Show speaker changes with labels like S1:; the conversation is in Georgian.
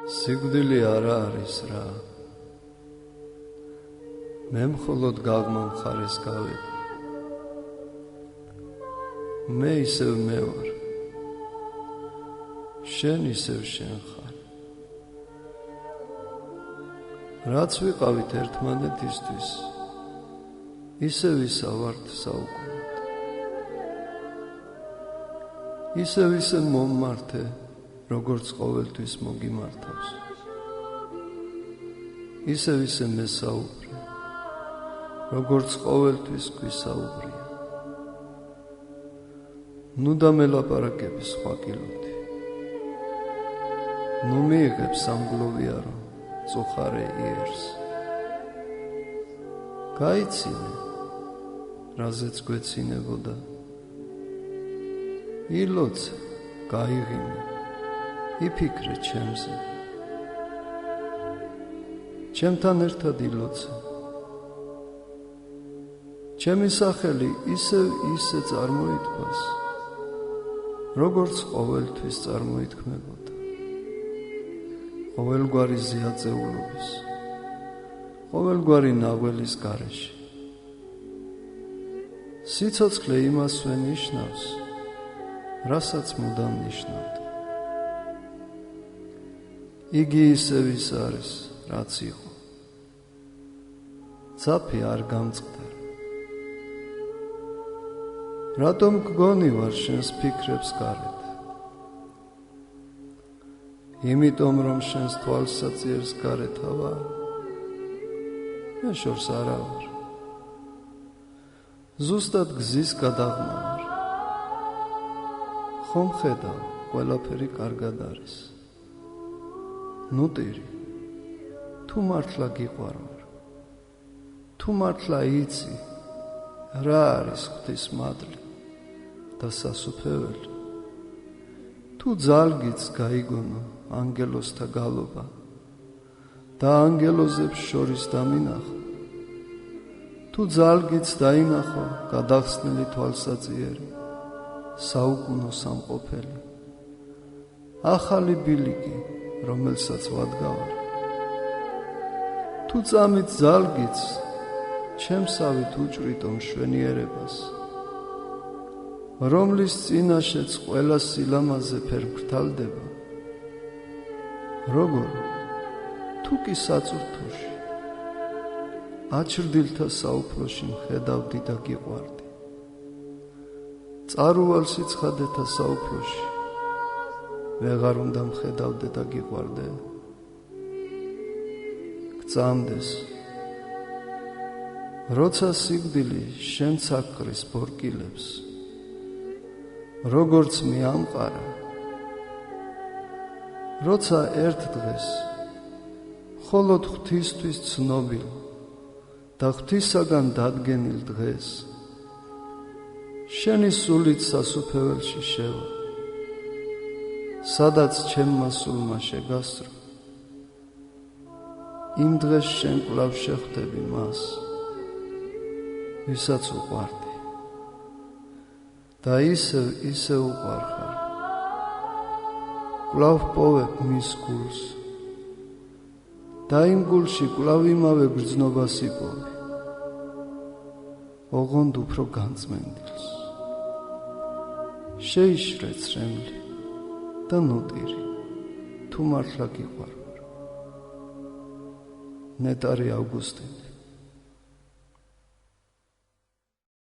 S1: სიკვდილი არა არის რა. მე მხოლოდ გაღმა მხარეს გავედი. მე ისევ მე ვარ. შენ ისევ შენ ხარ. რაც ვიყავით ერთმანეთისთვის, ისევ ვისავართ საუკუნოდ. ისევ ისე მომმართე, როგორც ყოველთვის მოგიმართავს. ისევ ისე მესაუბრე, როგორც ყოველთვის გვისაუბრია. ნუ დამელაპარაკები სხვა კილოთი. ნუ მიიღებ სამგლოვიარო წუხარე იერს. გაიცინე, რაზეც გვეცინებოდა. ილოცე, გაიღიმე, იფიქრე ჩემზე. ჩემთან ერთად ილოცე. ჩემი სახელი ისევ ისე წარმოითქვას, როგორც ყოველთვის წარმოითქმებოდა. ყოველგვარი ზიაწეულობის, ყოველგვარი ნაღველის გარეშე. სიცოცხლე იმასვე ნიშნავს, რასაც მუდამ ნიშნავდა. იგი ისევ ის არის, რაც იყო. ძაფი არ გამწყდა. რატომ გგონი ვარ შენს ფიქრებს გარეთ? იმიტომ რომ შენს თვალსაწიერს გარეთ ვარ. მე შორს არა ვარ. ზუსტად გზის გადაღმა ვარ. ხომ ხედავ, ყველაფერი კარგად არის. ნუტირი, თუ მართლა გიყვარვარ, თუ მართლა იცი, რა არის ღვთის მადლი და სასუფეველი, თუ ძალგიც გაიგონო ანგელოზთა გალობა და ანგელოზებს შორის დამინახო, თუ ძალგიც დაინახო გადახსნილი თვალსაწიერი, საუკუნო სამყოფელი, ახალი ბილიკი, რომელსაც ვადგავარ, თუ წამით ძალგიც ჩემსავით უჭრიტო მშვენიერებას, რომლის წინაშეც ყველა სილამაზე ფერმკრთალდება, როგორ, თუ კი საწურთოში, აჩრდილთა საუფროში მხედავდი და გიყვარდი. წარუვალ სიცხადეთა საუფროში ვეღარ უნდა მხედავდე და გიყვარდე. გწამდეს, როცა სიკვდილი შენც აკრის ბორკილებს, როგორც მიამყარა, როცა ერთ დღეს მხოლოდ ღვთისთვის ცნობილ და ღვთისაგან დადგენილ დღეს შენი სულით სასუფეველში შევა, სადაც ჩემმა სულმა შეგასწრო, იმ დღეს შენ კვლავ შეხვდები მას, ვისაც უყვარდი და ისევ უყვარხარ. კვლავ პოვებ მის გულს და იმ გულში კვლავ იმავე გრძნობას იპოვი, ოღონდ უფრო განწმენდილს. შეიშრე ცრემლი და ნუტირი, თუ მართლა გიყვარვარ. ნეტარი ავგუსტინე.